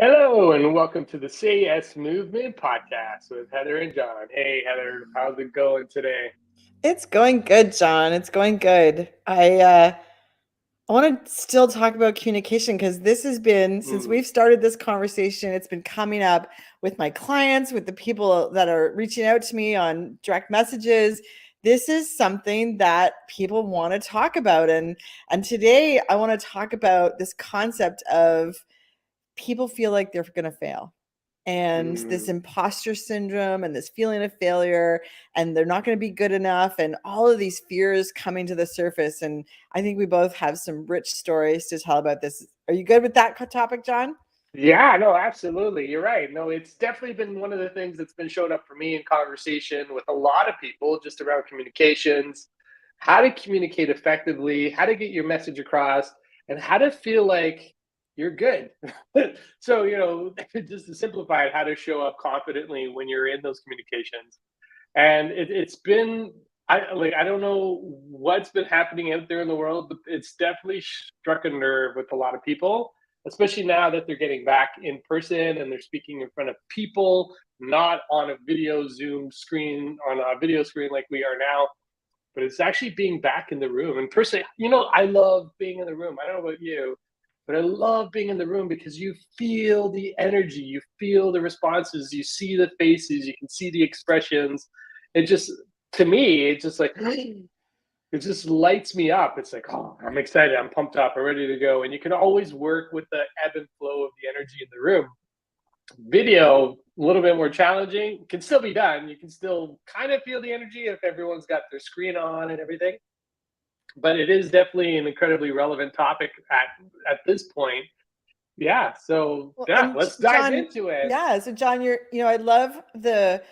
Hello and welcome to the Say Yes Movement podcast with Heather and John. Hey Heather, how's it going today? It's going good, John. It's going good. I want to still talk about communication because this has been since Mm, we've started this conversation, it's been coming up with my clients, with the people that are reaching out to me on direct messages. This is something that people want to talk about and today I want to talk about this concept of people feel like they're going to fail, and this mm. imposter syndrome and this feeling of failure, and they're not going to be good enough, and all of these fears coming to the surface. And I think we both have some rich stories to tell about this. Are you good with that topic, John? Yeah, no, absolutely. You're right. No, it's definitely been one of the things that's been showing up for me in conversation with a lot of people just around communications, how to communicate effectively, how to get your message across, and how to feel like you're good. So, just to simplify it, how to show up confidently when you're in those communications. And it's been I don't know what's been happening out there in the world, but it's definitely struck a nerve with a lot of people, especially now that they're getting back in person and they're speaking in front of people, not on a video Zoom screen on a video screen like we are now, but it's actually being back in the room. And personally, I love being in the room. I don't know about you, but I love being in the room because you feel the energy, you feel the responses, you see the faces, you can see the expressions. It just, to me, it's just like, it just lights me up. It's like, oh, I'm excited, I'm pumped up, I'm ready to go. And you can always work with the ebb and flow of the energy in the room. Video, a little bit more challenging, can still be done. You can still kind of feel the energy if everyone's got their screen on and everything. But it is definitely an incredibly relevant topic at this point. Yeah. So Well, yeah, and let's dive John, into it. yeah. So John, I love the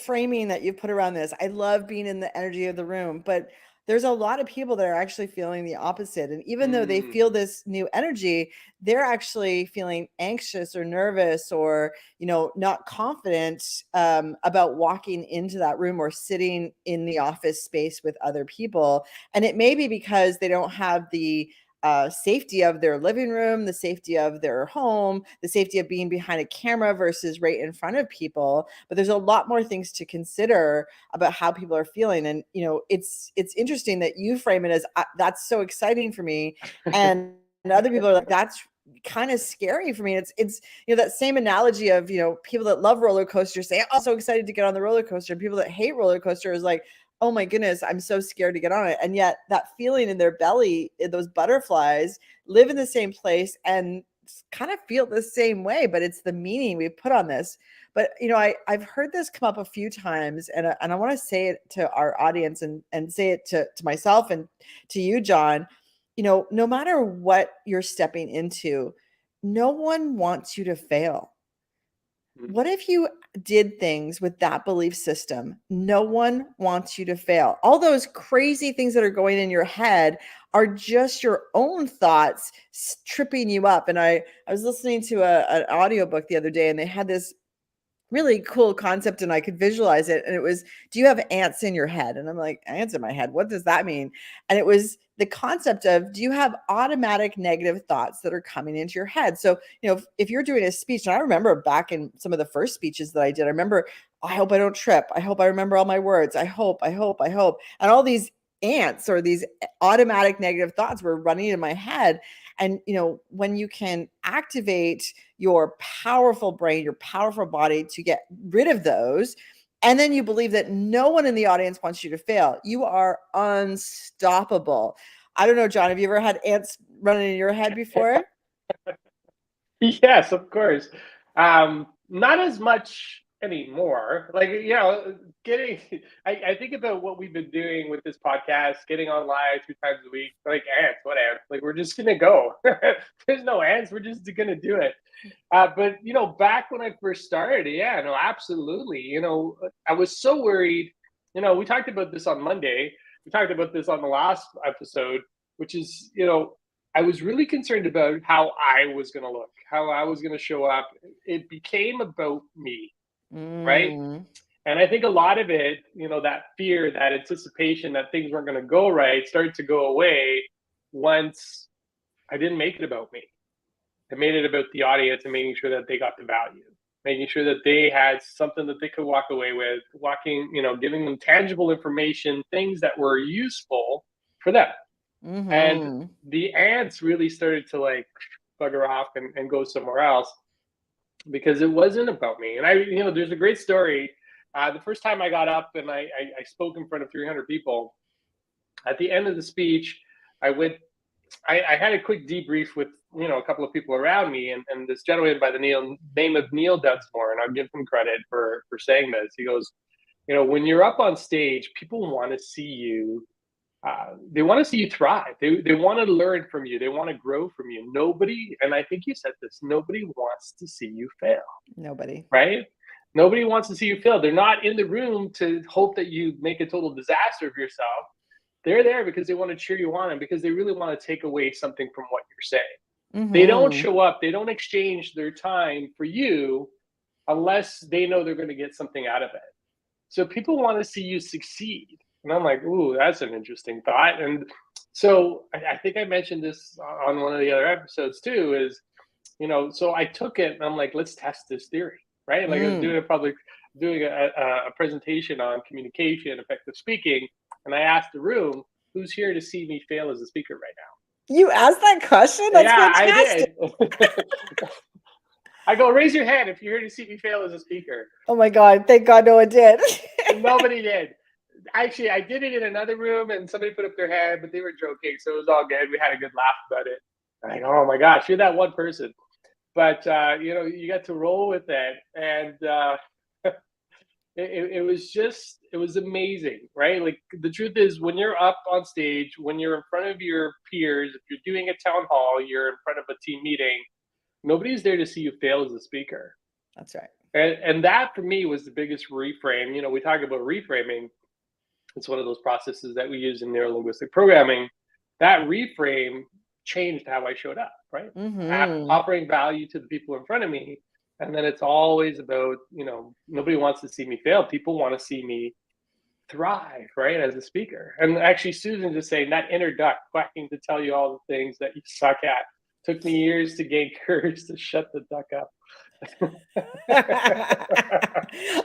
framing that you put around this. I love being in the energy of the room, but there's a lot of people that are actually feeling the opposite. And even though they Mm, feel this new energy, they're actually feeling anxious or nervous or, not confident about walking into that room or sitting in the office space with other people. And it may be because they don't have the safety of their living room, the safety of their home, the safety of being behind a camera versus right in front of people. But there's a lot more things to consider about how people are feeling, and it's interesting that you frame it as that's so exciting for me, and other people are like that's kind of scary for me. It's that same analogy of people that love roller coasters say, "Oh, so excited to get on the roller coaster," and people that hate roller coasters like, oh my goodness, I'm so scared to get on it. And yet that feeling in their belly, those butterflies live in the same place and kind of feel the same way, but it's the meaning we put on this. But I've heard this come up a few times, and I want to say it to our audience and say it to myself and to you, John. No matter what you're stepping into, no one wants you to fail. mm, What if you did things with that belief system? No one wants you to fail. All those crazy things that are going in your head are just your own thoughts tripping you up. And I was listening to an audiobook the other day, and they had this really cool concept, and I could visualize it. And it was, do you have ants in your head? And I'm like, ants in my head? What does that mean? And it was the concept of, do you have automatic negative thoughts that are coming into your head? So, if you're doing a speech, and I remember back in some of the first speeches that I did, I remember, I hope I don't trip. I hope I remember all my words. I hope, I hope, I hope. And all these ants or these automatic negative thoughts were running in my head. And when you can activate your powerful brain, your powerful body to get rid of those, and then you believe that no one in the audience wants you to fail, you are unstoppable. I don't know, John, have you ever had ants running in your head before? yes, of course. Not as much anymore. Like, getting, I think about what we've been doing with this podcast, getting on live 2 times a week. Like, ants, what ants? Like, we're just going to go. There's no ants. We're just going to do it. But, back when I first started, yeah, no, absolutely. I was so worried. We talked about this on Monday. We talked about this on the last episode, which is, I was really concerned about how I was going to look, how I was going to show up. It became about me, right? Mm. And I think a lot of it, that fear, that anticipation that things weren't going to go right started to go away once I didn't make it about me. I made it about the audience and making sure that they got the value, making sure that they had something that they could walk away with, giving them tangible information, things that were useful for them. And Mm-hmm. the ants really started to like bugger off and go somewhere else because it wasn't about me. And there's a great story. The first time I got up and I spoke in front of 300 people, at the end of the speech, I went I had a quick debrief with a couple of people around me, and this gentleman by the name of Neil Dunsmore, and I'll give him credit for saying this. He goes, when you're up on stage, people want to see you. They want to see you thrive. They want to learn from you. They want to grow from you. Nobody, and I think you said this. Nobody wants to see you fail. Nobody. Right? Nobody wants to see you fail. They're not in the room to hope that you make a total disaster of yourself. They're there because they want to cheer you on and because they really want to take away something from what you're saying. They don't Mm-hmm. show up, they don't exchange their time for you unless they know they're going to get something out of it. So people want to see you succeed. And I'm like, ooh, that's an interesting thought. And so I think I mentioned this on one of the other episodes too, is, so I took it and I'm like, let's test this theory, right? Like I was Mm. doing a presentation on communication, effective speaking, and I asked the room, who's here to see me fail as a speaker right You asked that question? now? That's Yeah, I fantastic. did. I go, raise your hand if you're here to see me fail as a speaker. Oh my God. Thank God no one did. Nobody did. Actually, I did it in another room and somebody put up their hand, but they were joking. So it was all good. We had a good laugh about it. Like, oh my gosh, you're that one person. But, you got to roll with it. And it was amazing, right? Like the truth is, when you're up on stage, when you're in front of your peers, if you're doing a town hall, you're in front of a team meeting, nobody's there to see you fail as a speaker. That's right. And that for me was the biggest reframe. We talk about reframing. It's one of those processes that we use in neurolinguistic programming. That reframe changed how I showed up, right? Mm-hmm. Offering value to the people in front of me. And then it's always about, nobody wants to see me fail. People want to see me thrive, right, as a speaker. And actually, Susan just saying that inner duck quacking to tell you all the things that you suck at. Took me years to gain courage to shut the duck up.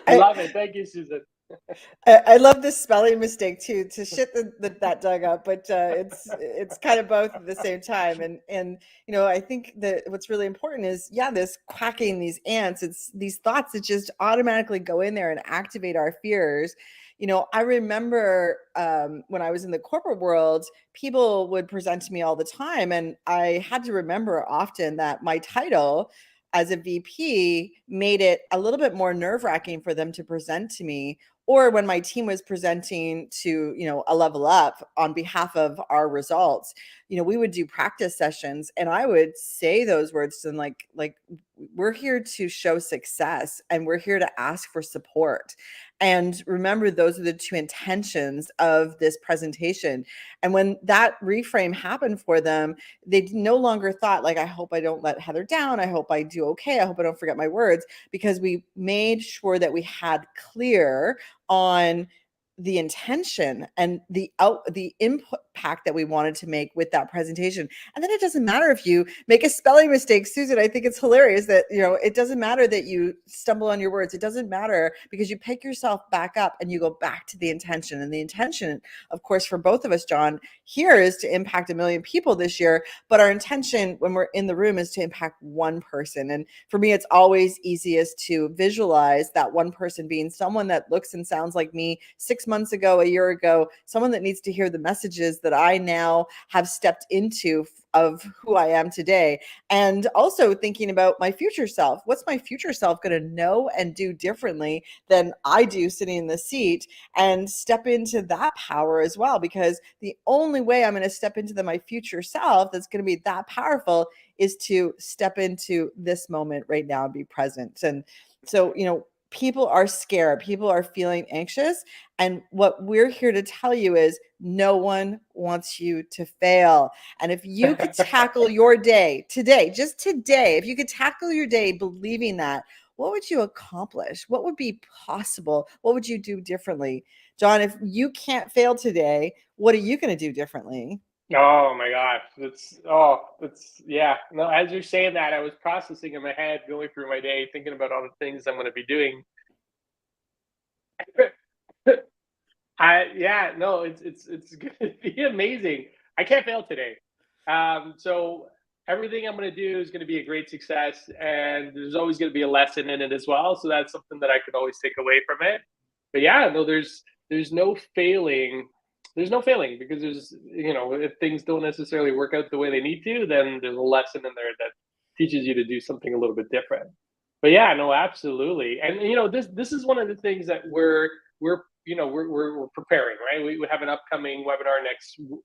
I, Love it. Thank you, Susan. I love this spelling mistake too, to shit that dug up, but it's kind of both at the same time. And I think that what's really important is, yeah, this quacking, these ants, it's these thoughts that just automatically go in there and activate our fears. I remember when I was in the corporate world, people would present to me all the time, and I had to remember often that my title as a VP made it a little bit more nerve-wracking for them to present to me, or when my team was presenting to a level up on behalf of our results, we would do practice sessions and I would say those words to them, like we're here to show success and we're here to ask for support. And remember, those are the two intentions of this presentation. And when that reframe happened for them, they no longer thought like, I hope I don't let Heather down, I hope I do okay, I hope I don't forget my words, because we made sure that we had clear on the intention and the impact that we wanted to make with that presentation. And then it doesn't matter if you make a spelling mistake. Susan, I think it's hilarious that it doesn't matter that you stumble on your words. It doesn't matter, because you pick yourself back up and you go back to the intention. And the intention, of course, for both of us, John, here is to impact 1 million people this year, but our intention when we're in the room is to impact one person. And for me, it's always easiest to visualize that one person being someone that looks and sounds like me 6 months ago, a year ago, someone that needs to hear the messages that I now have stepped into of who I am today. And also thinking about my future self. What's my future self going to know and do differently than I do sitting in the seat, and step into that power as well? Because the only way I'm going to step into my future self that's going to be that powerful is to step into this moment right now and be present. And so, people are scared, people are feeling anxious. And what we're here to tell you is no one wants you to fail. And if you could tackle your day today, just today, if you could tackle your day believing that, what would you accomplish? What would be possible? What would you do differently? John, if you can't fail today, what are you going to do differently? Oh my gosh. That's yeah. No, as you're saying that, I was processing in my head, going through my day, thinking about all the things I'm gonna be doing. Yeah, no, it's gonna be amazing. I can't fail today. So everything I'm gonna do is gonna be a great success, and there's always gonna be a lesson in it as well. So that's something that I could always take away from it. But yeah, no, there's no failing. There's no failing because there's if things don't necessarily work out the way they need to, then there's a lesson in there that teaches you to do something a little bit different. But yeah, no, absolutely. And this is one of the things that we're preparing, right? We have an upcoming webinar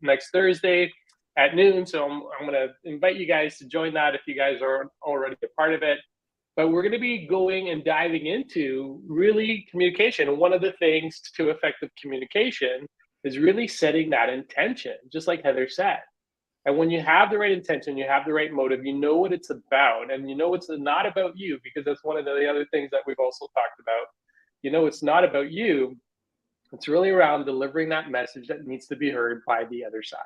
next Thursday at noon. So I'm going to invite you guys to join that if you guys are already a part of it. But we're going to be going and diving into really communication. And one of the things to effective communication is really setting that intention, just like Heather said. And when you have the right intention, you have the right motive, you know what it's about, and you know it's not about you, because that's one of the other things that we've also talked about. It's not about you. It's really around delivering that message that needs to be heard by the other side.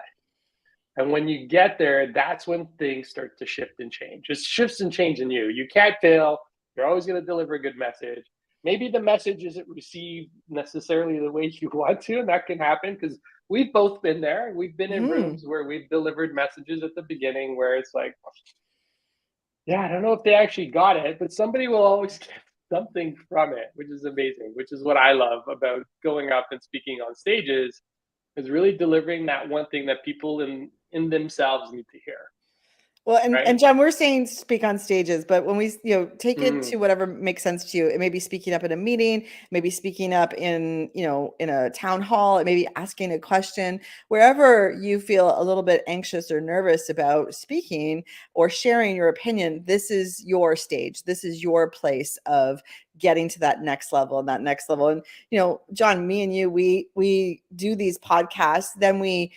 And when you get there, that's when things start to shift and change. It shifts and change in you. You can't fail. You're always going to deliver a good message. Maybe the message isn't received necessarily the way you want to, and that can happen because we've both been there. We've been in Hmm. rooms where we've delivered messages at the beginning where it's like, yeah, I don't know if they actually got it, but somebody will always get something from it, which is amazing, which is what I love about going up and speaking on stages, is really delivering that one thing that people in themselves need to hear, Well, and right? John, we're saying speak on stages, but when we, take it to Mm, whatever makes sense to you, it may be speaking up in a meeting, maybe speaking up in, in a town hall, it may be asking a question, wherever you feel a little bit anxious or nervous about speaking or sharing your opinion, this is your stage. This is your place of getting to that next level and that next level. And, John, me and you, we do these podcasts, then we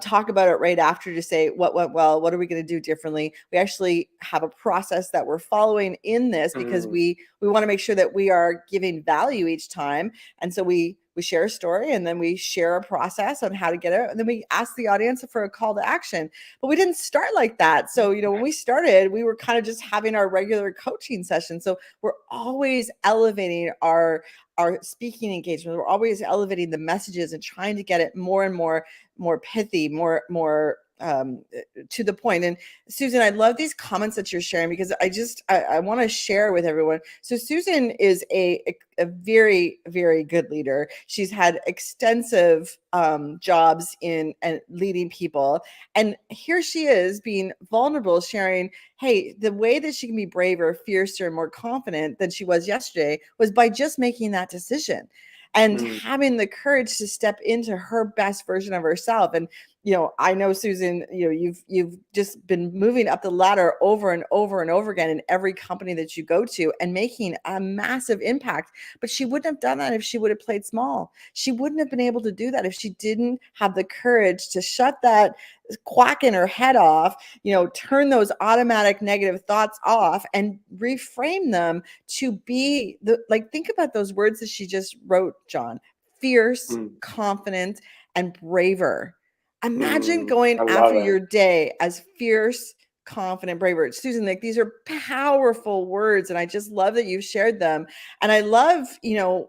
talk about it right after to say what went well, what are we going to do differently. We actually have a process that we're following in this because mm, we want to make sure that we are giving value each time. And so we share a story and then we share a process on how to get it, and then we ask the audience for a call to action. But we didn't start like that. So when we started, we were kind of just having our regular coaching session. So we're always elevating our speaking engagement. We're always elevating the messages and trying to get it more and more pithy, more to the point. And Susan, I love these comments that you're sharing because I want to share with everyone. So Susan is a very, very good leader. She's had extensive jobs in and leading people. And here she is being vulnerable, sharing, hey, the way that she can be braver, fiercer, more confident than she was yesterday was by just making that decision and mm. having the courage to step into her best version of herself. And I know, Susan, you've just been moving up the ladder over and over and over again in every company that you go to and making a massive impact. But she wouldn't have done that if she would have played small. She wouldn't have been able to do that if she didn't have the courage to shut that quack in her head off, turn those automatic negative thoughts off and reframe them to be think about those words that she just wrote, John: fierce, Mm, confident, and braver. Imagine mm. going I after love your it. day as fierce, confident, braver. Susan, these are powerful words, and I just love that you've shared them. And I love,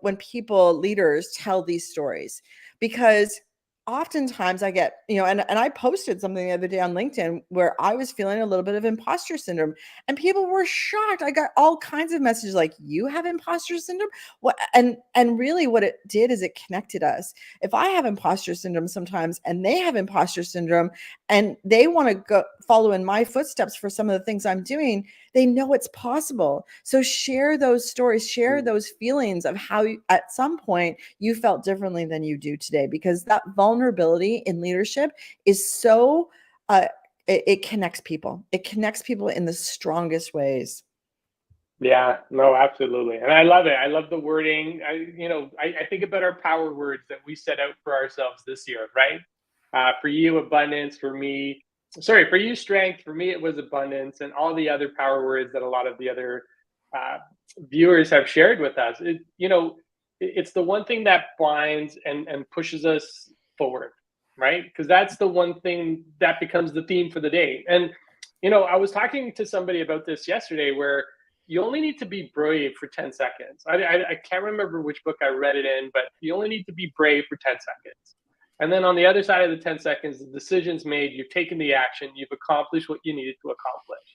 when people, leaders, tell these stories, because oftentimes I get, and I posted something the other day on LinkedIn where I was feeling a little bit of imposter syndrome, and people were shocked. I got all kinds of messages like, you have imposter syndrome? What? And really what it did is it connected us. If I have imposter syndrome sometimes and they have imposter syndrome and they want to go follow in my footsteps for some of the things I'm doing, they know it's possible. So share those stories, share Mm. those feelings of how at some point you felt differently than you do today, because that vulnerability in leadership is so it connects people. It connects people in the strongest ways. Yeah, no, absolutely. And I love it. I love the wording. I think about our power words that we set out for ourselves this year, right? For you, abundance. For me, sorry, for you, strength. For me, it was abundance, and all the other power words that a lot of the other uh, viewers have shared with us. It's the one thing that binds and pushes us forward, right? Because that's the one thing that becomes the theme for the day. And, I was talking to somebody about this yesterday where you only need to be brave for 10 seconds. I can't remember which book I read it in, but you only need to be brave for 10 seconds. And then on the other side of the 10 seconds, the decision's made, you've taken the action, you've accomplished what you needed to accomplish.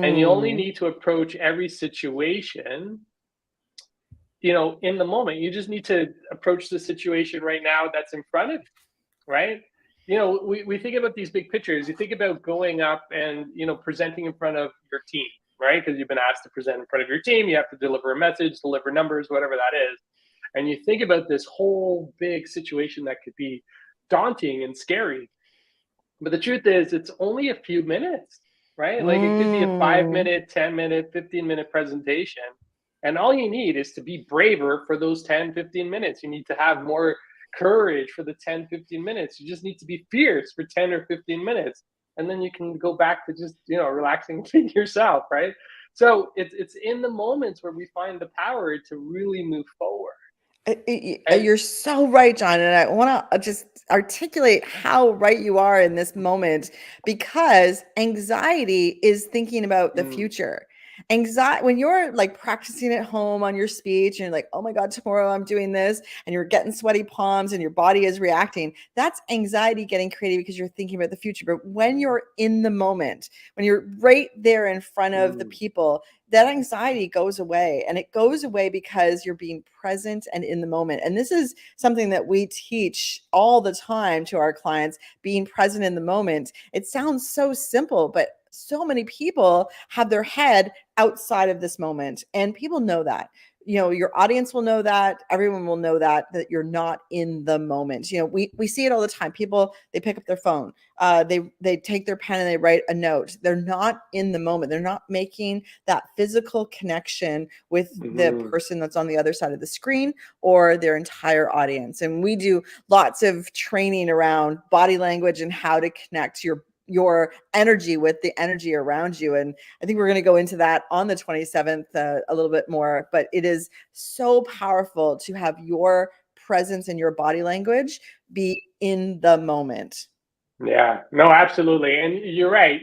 And you only need to approach every situation, in the moment. You just need to approach the situation right now that's in front of you, right? We think about these big pictures. You think about going up and, presenting in front of your team, right? Because you've been asked to present in front of your team. You have to deliver a message, deliver numbers, whatever that is. And you think about this whole big situation that could be daunting and scary. But the truth is, it's only a few minutes, right? Like it could be a 5-minute, 10-minute, 15-minute presentation. And all you need is to be braver for those 10, 15 minutes. You need to have more courage for the 10, 15 minutes. You just need to be fierce for 10 or 15 minutes. And then you can go back to just, relaxing yourself, right? So it's in the moments where we find the power to really move forward. You're so right, John. And I want to just articulate how right you are in this moment, because anxiety is thinking about the future. Anxiety, when you're like practicing at home on your speech and you're like, oh my God, tomorrow I'm doing this, and you're getting sweaty palms and your body is reacting, that's anxiety getting created because you're thinking about the future. But when you're in the moment, when you're right there in front of the people, that anxiety goes away. And it goes away because you're being present and in the moment. And this is something that we teach all the time to our clients, being present in the moment. It sounds so simple, but so many people have their head outside of this moment, and people know that. Your audience will know that. Everyone will know that you're not in the moment. We see it all the time. People, they pick up their phone, they take their pen and they write a note. They're not in the moment. They're not making that physical connection with the person that's on the other side of the screen or their entire audience. And we do lots of training around body language and how to connect your energy with the energy around you. And I think we're going to go into that on the 27th a little bit more, but it is so powerful to have your presence and your body language be in the moment. Yeah, no, absolutely. And you're right.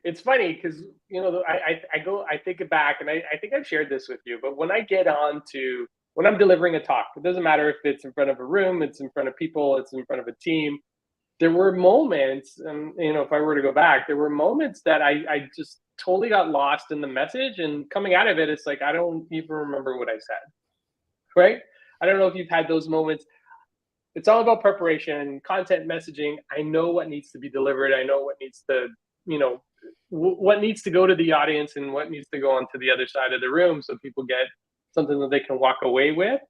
It's funny because, I think it back, and I think I've shared this with you, but when I'm delivering a talk, it doesn't matter if it's in front of a room, it's in front of people, it's in front of a team. There were moments, and if I were to go back, there were moments that I just totally got lost in the message, and coming out of it, it's like I don't even remember what I said. Right? I don't know if you've had those moments. It's all about preparation, content messaging. I know what needs to be delivered. I know what needs to, what needs to go to the audience and what needs to go onto the other side of the room, so people get something that they can walk away with.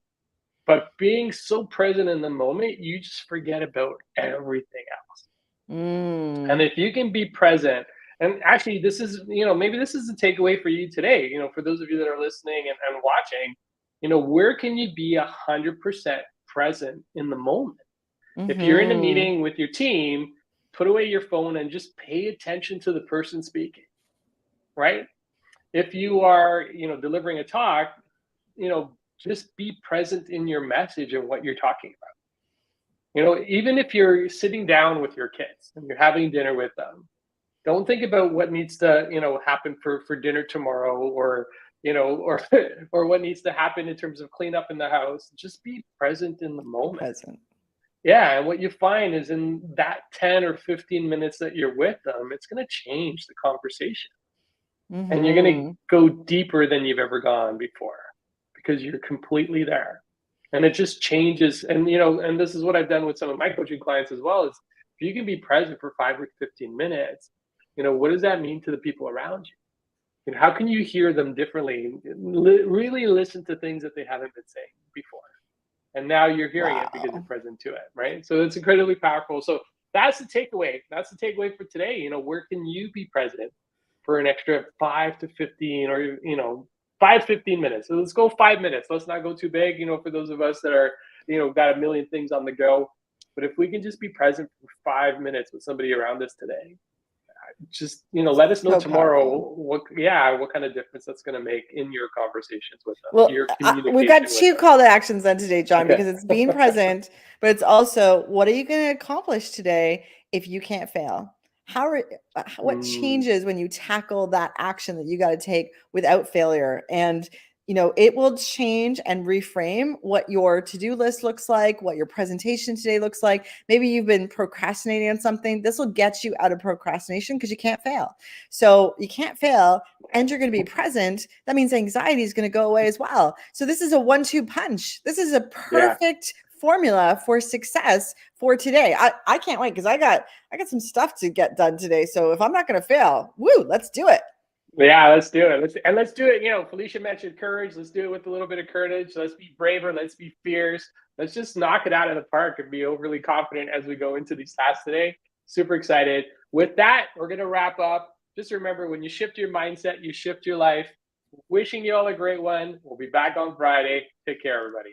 But being so present in the moment, you just forget about everything else. And if you can be present, and actually, this is, maybe this is a takeaway for you today, for those of you that are listening and watching, where can you be 100% present in the moment? If you're in a meeting with your team, put away your phone and just pay attention to the person speaking, right? If you are, delivering a talk, just be present in your message and what you're talking about. Even if you're sitting down with your kids and you're having dinner with them, don't think about what needs to, happen for dinner tomorrow, or, or what needs to happen in terms of cleanup in the house. Just be present in the moment. Present. Yeah. And what you find is in that 10 or 15 minutes that you're with them, it's going to change the conversation. And you're going to go deeper than you've ever gone before, because you're completely there. And it just changes. And, and this is what I've done with some of my coaching clients as well, is if you can be present for 5 or 15 minutes, what does that mean to the people around you? How can you hear them differently? Really listen to things that they haven't been saying before. And now you're hearing it because you're present to it, right? So it's incredibly powerful. So that's the takeaway. That's the takeaway for today. Where can you be present for an extra 5 to 15, or, 15 minutes. So let's go 5 minutes. Let's not go too big, for those of us that are, got a million things on the go. But if we can just be present for 5 minutes with somebody around us today, just, let us know So tomorrow powerful. what kind of difference that's going to make in your conversations with them, Well, your we've got communication with two call to actions then today, John, them. because it's being present, but it's also what are you going to accomplish today if you can't fail? What Mm, changes when you tackle that action that you got to take without failure? And it will change and reframe what your to-do list looks like, what your presentation today looks like. Maybe you've been procrastinating on something. This will get you out of procrastination because you can't fail. So you can't fail and you're going to be present. That means anxiety is going to go away as well. So this is a 1-2 punch. This is a yeah. perfect formula for success for today. I can't wait because I got some stuff to get done today. So if I'm not going to fail, woo, let's do it. Yeah, let's do it. Let's do it. Felicia mentioned courage. Let's do it with a little bit of courage. Let's be braver. Let's be fierce. Let's just knock it out of the park and be overly confident as we go into these tasks today. Super excited. With that, we're going to wrap up. Just remember, when you shift your mindset, you shift your life. Wishing you all a great one. We'll be back on Friday. Take care, everybody.